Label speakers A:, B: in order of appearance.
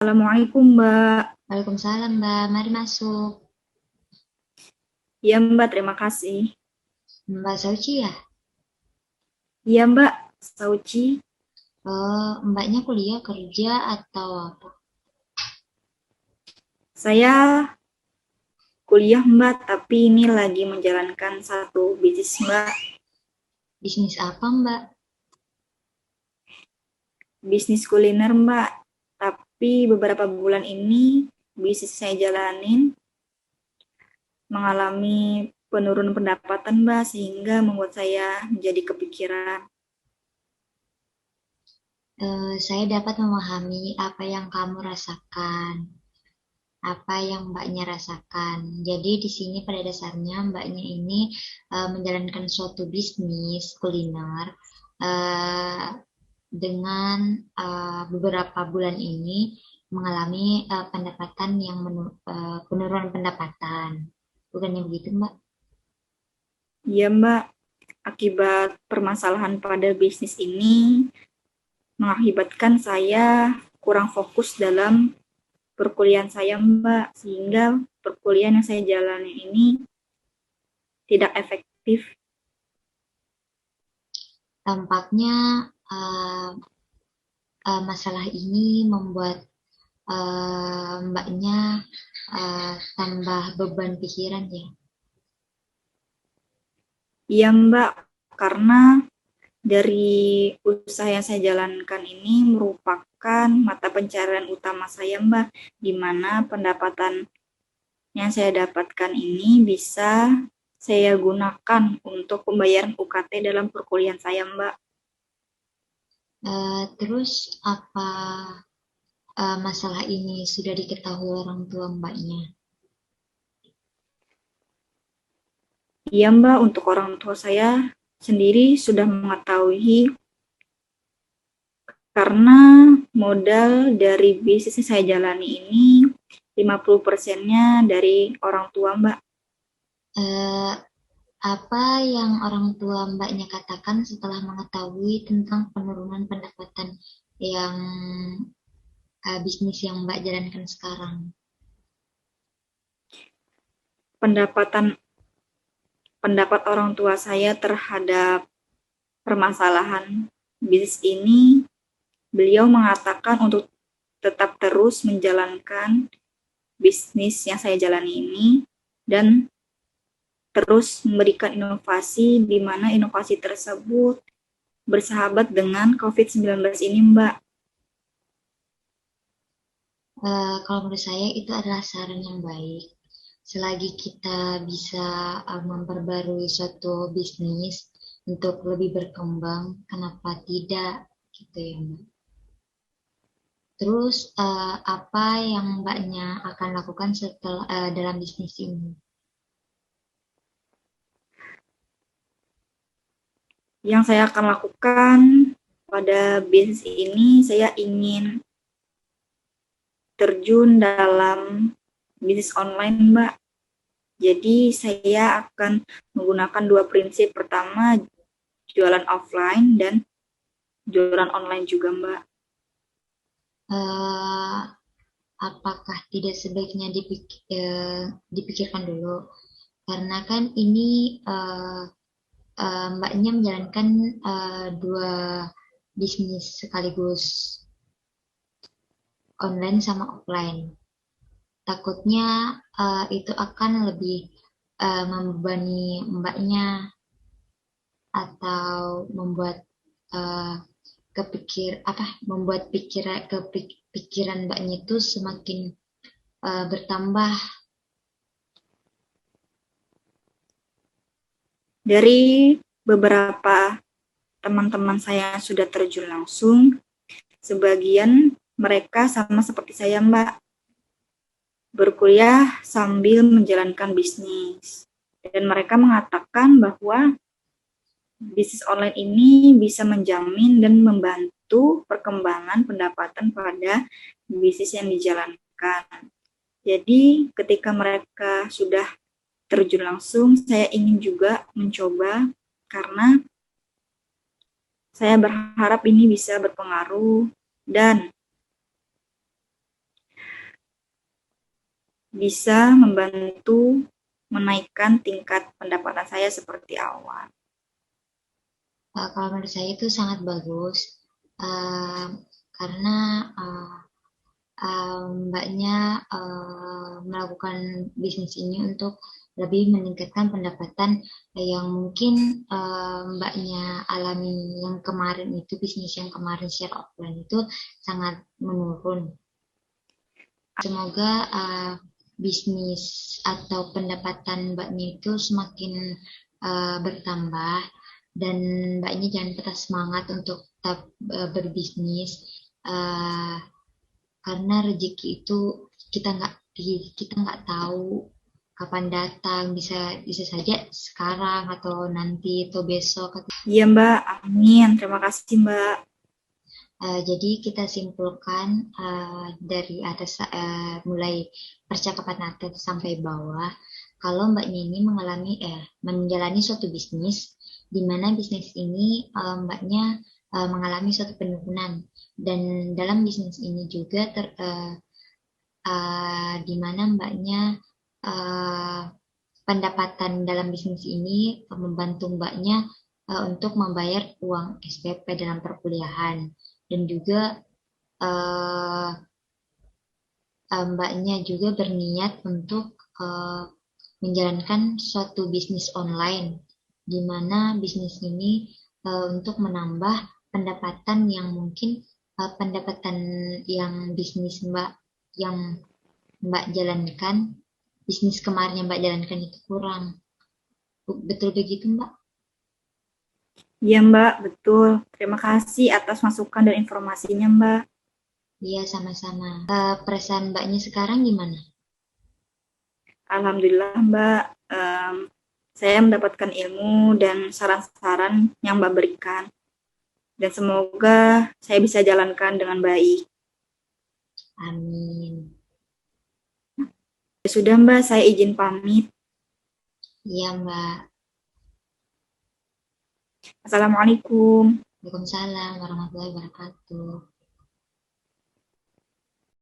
A: Assalamualaikum, Mbak.
B: Waalaikumsalam, Mbak. Mari masuk.
A: Iya, Mbak, terima kasih.
B: Mbak Sauci ya?
A: Iya, Mbak, Sauci.
B: Mbaknya kuliah, kerja, atau apa?
A: Saya kuliah, Mbak, tapi ini lagi menjalankan satu bisnis, Mbak.
B: Bisnis apa, Mbak?
A: Bisnis kuliner, Mbak. Tapi beberapa bulan ini bisnis saya jalanin mengalami penurunan pendapatan, Mbak, sehingga membuat saya menjadi kepikiran.
B: Saya dapat memahami apa yang kamu rasakan, apa yang Mbaknya rasakan. Jadi di sini pada dasarnya Mbaknya ini menjalankan suatu bisnis kuliner eh, dengan beberapa bulan ini mengalami pendapatan yang penurunan pendapatan. Bukannya begitu, Mbak?
A: Iya, Mbak, akibat permasalahan pada bisnis ini mengakibatkan saya kurang fokus dalam perkuliahan saya, Mbak, sehingga perkuliahan yang saya jalani ini tidak efektif.
B: Tampaknya uh, masalah ini membuat Mbaknya tambah beban pikiran ya.
A: Iya, Mbak, karena dari usaha yang saya jalankan ini merupakan mata pencarian utama saya, Mbak, di mana pendapatan yang saya dapatkan ini bisa saya gunakan untuk pembayaran UKT dalam perkuliahan saya, Mbak.
B: Terus apa masalah ini sudah diketahui orang tua Mbaknya?
A: Iya, Mbak, untuk orang tua saya sendiri sudah mengetahui karena modal dari bisnis yang saya jalani ini 50%-nya dari orang tua, Mbak.
B: Eh, Apa yang orang tua Mbaknya katakan setelah mengetahui tentang penurunan pendapatan yang bisnis yang Mbak jalankan sekarang?
A: Pendapatan pendapat orang tua saya terhadap permasalahan bisnis ini, beliau mengatakan untuk tetap terus menjalankan bisnis yang saya jalani ini dan terus memberikan inovasi di mana inovasi tersebut bersahabat dengan COVID-19 ini, Mbak.
B: Kalau menurut saya itu adalah saran yang baik. Selagi kita bisa memperbarui suatu bisnis untuk lebih berkembang, kenapa tidak gitu ya Mbak? Terus apa yang Mbaknya akan lakukan setelah dalam bisnis ini?
A: Yang saya akan lakukan pada bisnis ini, saya ingin terjun dalam bisnis online, Mbak. Jadi saya akan menggunakan dua prinsip. Pertama, jualan offline dan jualan online juga, Mbak.
B: Eh, apakah tidak sebaiknya dipikirkan dulu? Karena kan ini Mbaknya menjalankan dua bisnis sekaligus, online sama offline. Takutnya itu akan lebih membebani Mbaknya atau membuat eh, membuat pikiran Mbaknya itu semakin bertambah.
A: Dari beberapa teman-teman saya yang sudah terjun langsung, sebagian mereka sama seperti saya, Mbak, berkuliah sambil menjalankan bisnis. Dan mereka mengatakan bahwa bisnis online ini bisa menjamin dan membantu perkembangan pendapatan pada bisnis yang dijalankan. Jadi ketika mereka sudah terjun langsung, saya ingin juga mencoba karena saya berharap ini bisa berpengaruh dan bisa membantu menaikkan tingkat pendapatan saya seperti awal.
B: Kalau menurut saya itu sangat bagus, uh, karena mbaknya melakukan bisnis ini untuk lebih meningkatkan pendapatan yang mungkin mbaknya alami yang kemarin itu, bisnis yang kemarin secara offline itu sangat menurun. Semoga bisnis atau pendapatan mbaknya itu semakin bertambah, dan mbaknya jangan patah semangat untuk tetap berbisnis, uh, karena rezeki itu kita nggak tahu kapan datang, bisa bisa saja sekarang atau nanti atau besok.
A: Iya Mbak, amin. Terima kasih Mbak.
B: Jadi kita simpulkan dari atas, mulai percakapan atas sampai bawah, kalau mbaknya ini menjalani suatu bisnis, di mana bisnis ini mbaknya mengalami suatu penurunan, dan dalam bisnis ini juga di mana mbaknya uh, pendapatan dalam bisnis ini membantu mbaknya untuk membayar uang SPP dalam perkuliahan, dan juga uh, mbaknya juga berniat untuk menjalankan suatu bisnis online, di mana bisnis ini untuk menambah pendapatan yang mungkin pendapatan yang bisnis yang Mbak jalankan, bisnis kemarin yang Mbak jalankan itu kurang. Betul begitu, Mbak?
A: Iya Mbak, betul. Terima kasih atas masukan dan informasinya Mbak.
B: Iya, sama-sama. Perasaan Mbaknya sekarang gimana?
A: Alhamdulillah Mbak, saya mendapatkan ilmu dan saran-saran yang Mbak berikan. Dan semoga saya bisa jalankan dengan baik.
B: Amin.
A: Sudah Mbak, saya izin pamit.
B: Iya Mbak.
A: Assalamualaikum.
B: Waalaikumsalam warahmatullahi wabarakatuh.